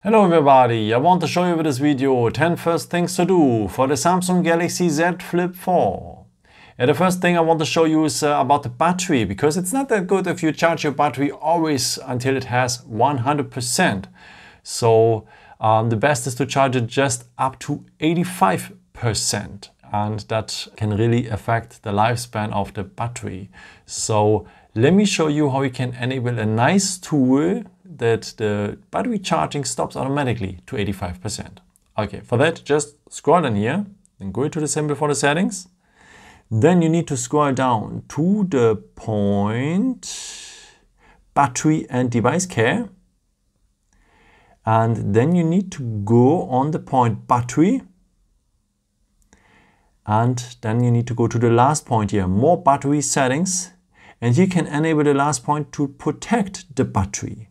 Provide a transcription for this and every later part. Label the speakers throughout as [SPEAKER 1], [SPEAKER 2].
[SPEAKER 1] Hello everybody, I want to show you with this video 10 first things to do for the Samsung Galaxy Z Flip 4. The first thing I want to show you is about the battery, because it's not that good if you charge your battery always until it has 100%. So the best is to charge it just up to 85%, and that can really affect the lifespan of the battery. So let me show you how you can enable a nice tool that the battery charging stops automatically to 85%. Okay, for that, just scroll in here and go to the symbol for the settings. Then you need to scroll down to the point battery and device care. And then you need to go on the point battery. And then you need to go to the last point here, more battery settings. And you can enable the last point to protect the battery.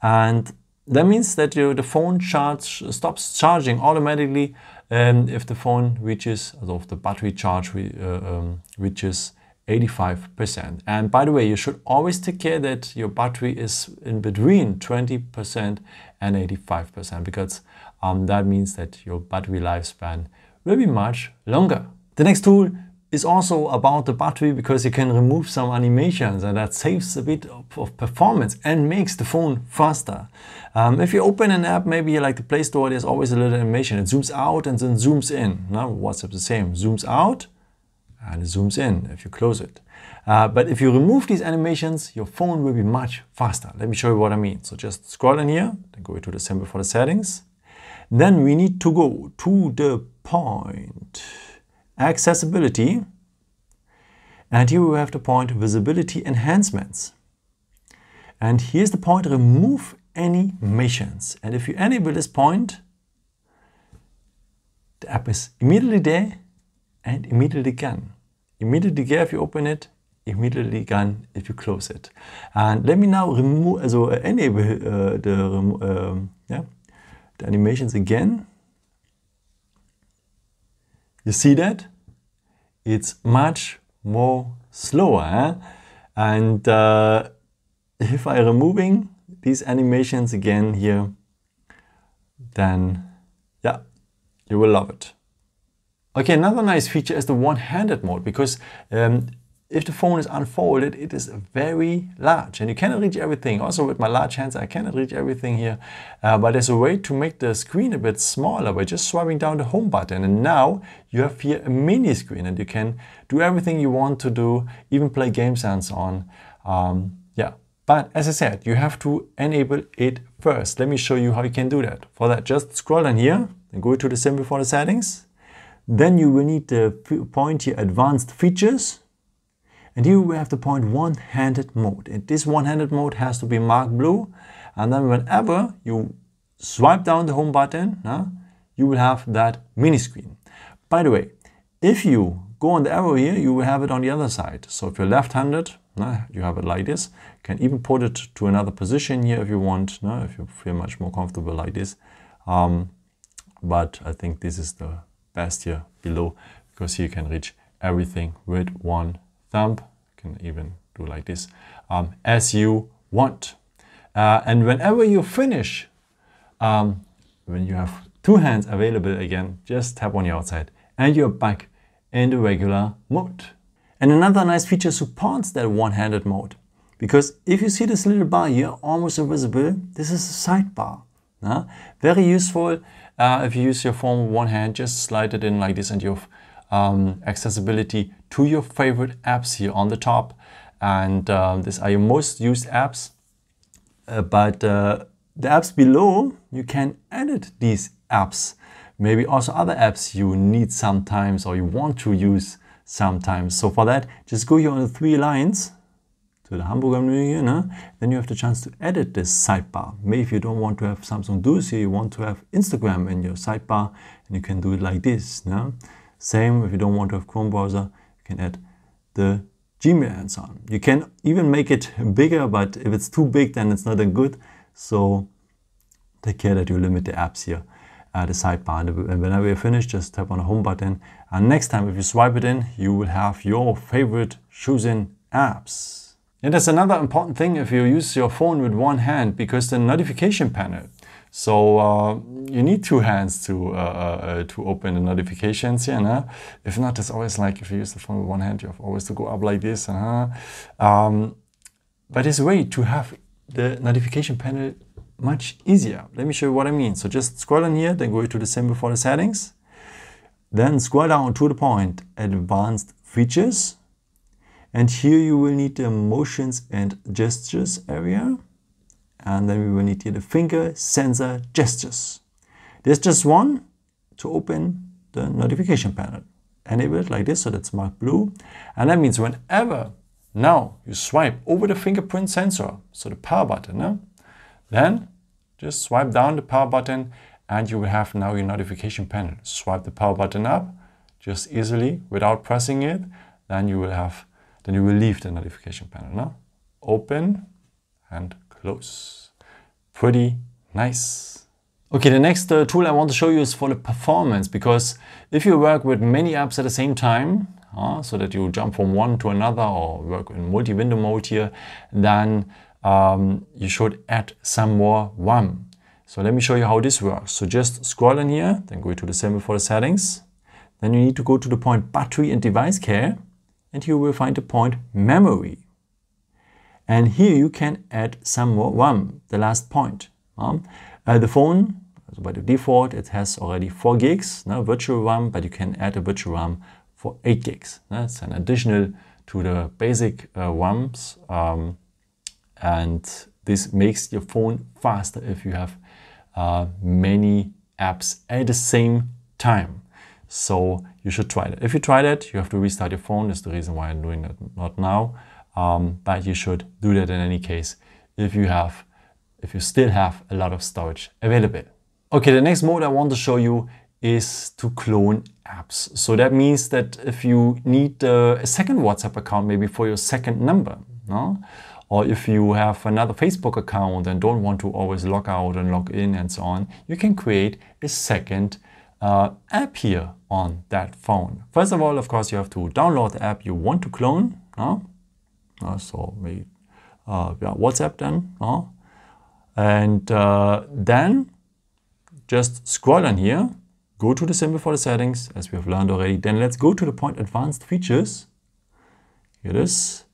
[SPEAKER 1] And that means that the phone stops charging automatically if the phone reaches, if the battery charge reaches 85%. And by the way, you should always take care that your battery is in between 20% and 85%, because that means that your battery lifespan will be much longer. The next tool is also about the battery, because you can remove some animations, and that saves a bit of performance and makes the phone faster. If you open an app, maybe like the Play Store, there's always a little animation. It zooms out and then zooms in. Now WhatsApp the same, zooms out and it zooms in if you close it. But if you remove these animations, your phone will be much faster. Let me show you what I mean. So just scroll in here, then go to the symbol for the settings. Then we need to go to the point accessibility, and here we have the point visibility enhancements, and here's the point remove animations. And if you enable this point, the app is immediately there and immediately gone. Immediately there if you open it, immediately gone if you close it. And let me now remove, enable the animations again. You see that? It's much more slower. And if I'm removing these animations again here, then yeah, you will love it. Okay, another nice feature is the one-handed mode, because if the phone is unfolded, it is very large and you cannot reach everything. Also with my large hands, I cannot reach everything here. But there's a way to make the screen a bit smaller by just swiping down the home button. And now you have here a mini screen and you can do everything you want to do, even play games and so on. But as I said, you have to enable it first. Let me show you how you can do that. For that, just scroll down here and go to the symbol for the settings. Then you will need the point here, advanced features. And here we have the point one-handed mode. And this one-handed mode has to be marked blue. And then whenever you swipe down the home button, you will have that mini screen. By the way, if you go on the arrow here, you will have it on the other side. So if you're left-handed, you have it like this. You can even put it to another position here if you want, if you feel much more comfortable like this. But I think this is the best here below, because here you can reach everything with one thumb. You can even do like this as you want. And whenever you finish, when you have two hands available again, just tap on the outside and you're back in the regular mode. And another nice feature supports that one-handed mode, because if you see this little bar here, almost invisible, this is a sidebar. Very useful if you use your phone with one hand. Just slide it in like this and you have accessibility to your favorite apps here on the top. And these are your most used apps. But the apps below, you can edit these apps. Maybe also other apps you need sometimes or you want to use sometimes. So for that, just go here on the three lines to the hamburger menu here. Then you have the chance to edit this sidebar. Maybe if you don't want to have Samsung Duos here, you want to have Instagram in your sidebar, and you can do it like this. Same if you don't want to have Chrome browser, you can add the Gmail and so on. You can even make it bigger, but if it's too big, then it's not that good. So take care that you limit the apps here at the sidebar. And whenever you're finished, just tap on the home button. And next time, if you swipe it in, you will have your favorite chosen apps. And that's another important thing if you use your phone with one hand, because the notification panel So you need two hands to open the notifications here. No? If not, it's always like if you use the phone with one hand, you have always to go up like this. But there's a way to have the notification panel much easier. Let me show you what I mean. So just scroll in here, then go to the symbol for the settings. Then scroll down to the point Advanced Features. And here you will need the Motions and Gestures area. And then we will need here the Finger Sensor Gestures. There's just one to open the notification panel. Enable it like this, so that's marked blue. And that means whenever now you swipe over the fingerprint sensor, so the power button, then just swipe down the power button and you will have now your notification panel. Swipe the power button up just easily without pressing it, then you will leave the notification panel. Open and close. Pretty nice. Okay, the next tool I want to show you is for the performance, because if you work with many apps at the same time, so that you jump from one to another or work in multi-window mode here, then you should add some more RAM. So let me show you how this works. So just scroll in here, then go to the symbol for the settings. Then you need to go to the point Battery and Device Care, and you will find the point Memory. And here you can add some more RAM, the last point. The phone, by the default, it has already 4 gigs virtual RAM, but you can add a virtual RAM for 8 gigs. That's an additional to the basic RAMs. And this makes your phone faster if you have many apps at the same time. So you should try that. If you try that, you have to restart your phone. That's the reason why I'm doing that not now. But you should do that in any case if you still have a lot of storage available. Okay, the next mode I want to show you is to clone apps. So that means that if you need a second WhatsApp account, maybe for your second number, or if you have another Facebook account and don't want to always log out and log in and so on, you can create a second app here on that phone. First of all, of course, you have to download the app you want to clone. So maybe WhatsApp then. And then just scroll down here, go to the symbol for the settings, as we have learned already. Then let's go to the point Advanced Features. Here it is.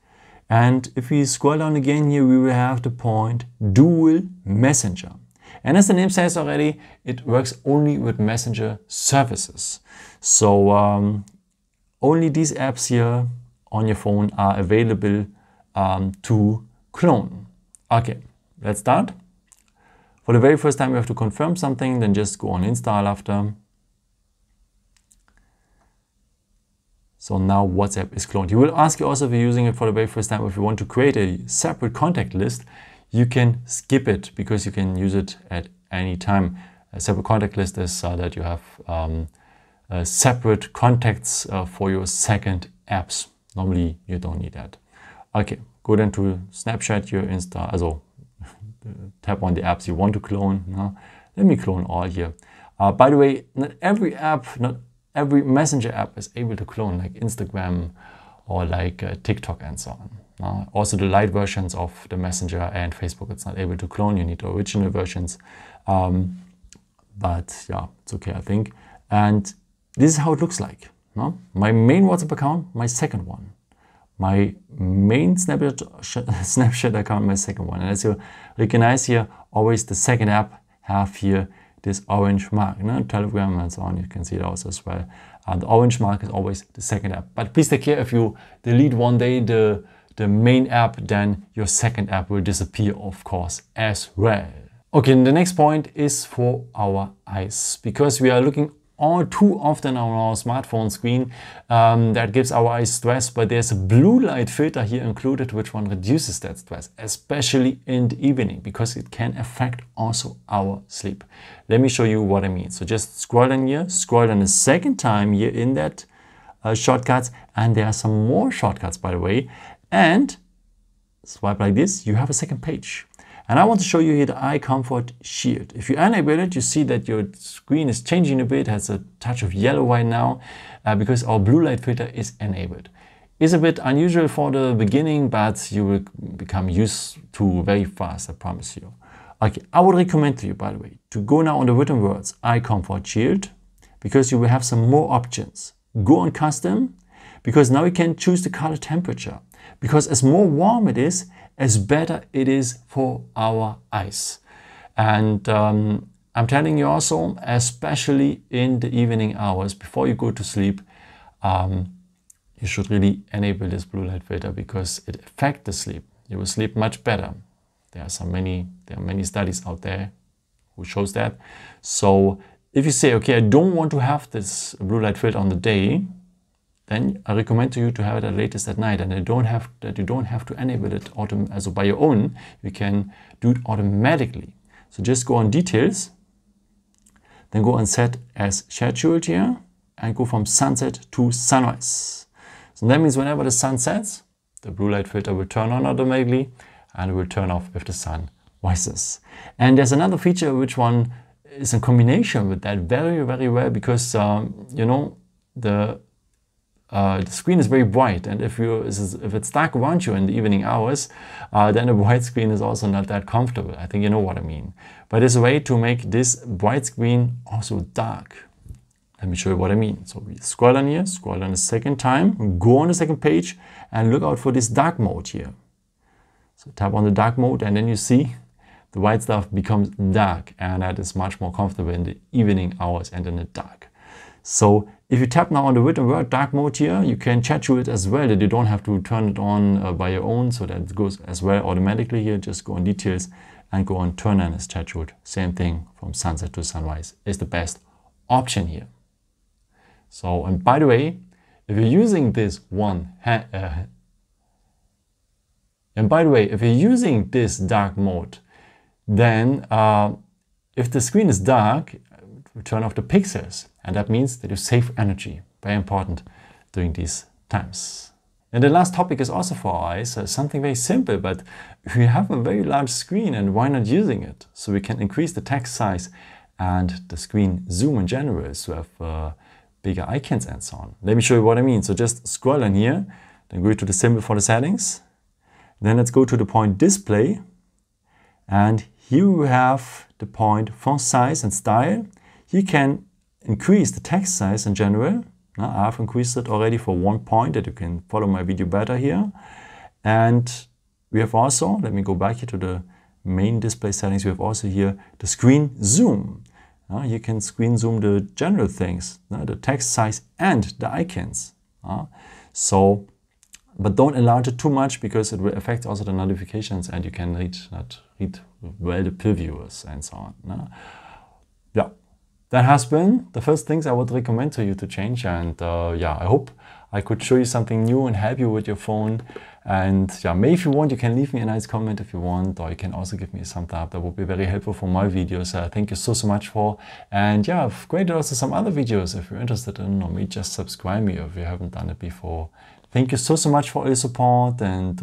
[SPEAKER 1] And if we scroll down again here, we will have the point Dual Messenger. And as the name says already, it works only with Messenger services. So only these apps here on your phone are available to clone. Okay, let's start. For the very first time, you have to confirm something, then just go on install after. So now WhatsApp is cloned. You will ask you also if you're using it for the very first time, if you want to create a separate contact list, you can skip it because you can use it at any time. A separate contact list is that you have separate contacts for your second apps. Normally you don't need that. Okay, go then to Snapchat, your Insta, also tap on the apps you want to clone. Let me clone all here. By the way, not every app, not every Messenger app is able to clone, like Instagram or like TikTok and so on. Also the light versions of the Messenger and Facebook, it's not able to clone. You need the original versions. But yeah, it's okay, I think. And this is how it looks like. My main WhatsApp account, my second one. My main Snapchat account, my second one. And as you recognize here, always the second app have here this orange mark. Telegram and so on, you can see those as well. The orange mark is always the second app. But please take care, if you delete one day the main app, then your second app will disappear, of course, as well. Okay, and the next point is for our eyes, because we are looking all too often on our smartphone screen. That gives our eyes stress, but there's a blue light filter here included, which one reduces that stress, especially in the evening, because it can affect also our sleep. Let me show you what I mean. So just scroll in here, scroll down a second time here in that shortcuts, and there are some more shortcuts, by the way, and swipe like this, you have a second page. And I want to show you here the Eye Comfort Shield. If you enable it, you see that your screen is changing a bit, has a touch of yellow right now, because our blue light filter is enabled. It's a bit unusual for the beginning, but you will become used to very fast, I promise you. Okay, I would recommend to you, by the way, to go now on the written words eye comfort shield, because you will have some more options. Go on custom, because now you can choose the color temperature, because as more warm it is, as better it is for our eyes. And I'm telling you also, especially in the evening hours before you go to sleep, you should really enable this blue light filter, because it affects the sleep. You will sleep much better. There are many studies out there who shows that. So if you say, okay, I don't want to have this blue light filter on the day, then I recommend to you to have it at latest at night, and you don't have to enable it also by your own. You can do it automatically. So just go on details, then go on set as scheduled here, and go from sunset to sunrise. So that means whenever the sun sets, the blue light filter will turn on automatically, and it will turn off if the sun rises. And there's another feature which one is in combination with that very, very well, because you know, the screen is very bright, and if it's dark around you in the evening hours, then a bright screen is also not that comfortable. I think you know what I mean. But there's a way to make this bright screen also dark. Let me show you what I mean. So we scroll on here, scroll on a second time, go on the second page, and look out for this dark mode here. So tap on the dark mode, and then you see the white stuff becomes dark, and that is much more comfortable in the evening hours and in the dark. So if you tap now on the written word dark mode here, you can schedule it as well, that you don't have to turn it on by your own, so that it goes as well automatically here. Just go on details and go on turn on as scheduled. Same thing from sunset to sunrise is the best option here. So, and by the way, if you're using this dark mode, then if the screen is dark, we turn off the pixels, and that means that you save energy. Very important during these times. And the last topic is also for our eyes, something very simple, but we have a very large screen, and why not using it? So we can increase the text size and the screen zoom in general, so have bigger icons and so on. Let me show you what I mean. So just scroll in here, then go to the symbol for the settings. Then let's go to the point display, and here we have the point font size and style. You can increase the text size in general. Now, I've increased it already for 1 point, that you can follow my video better here. And we have also, let me go back here to the main display settings, we have also here the screen zoom. You can screen zoom the general things, the text size and the icons. But don't enlarge it too much, because it will affect also the notifications, and you can not read well the previews and so on. Yeah, that has been the first things I would recommend to you to change. And yeah, I hope I could show you something new and help you with your phone. And yeah, maybe if you want, you can leave me a nice comment if you want, or you can also give me a thumbs up. That would be very helpful for my videos. Thank you so much for. And yeah, I've created also some other videos if you're interested in, or maybe just subscribe me if you haven't done it before. Thank you so much for all your support, and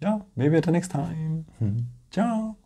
[SPEAKER 1] yeah, maybe at the next time. Ciao.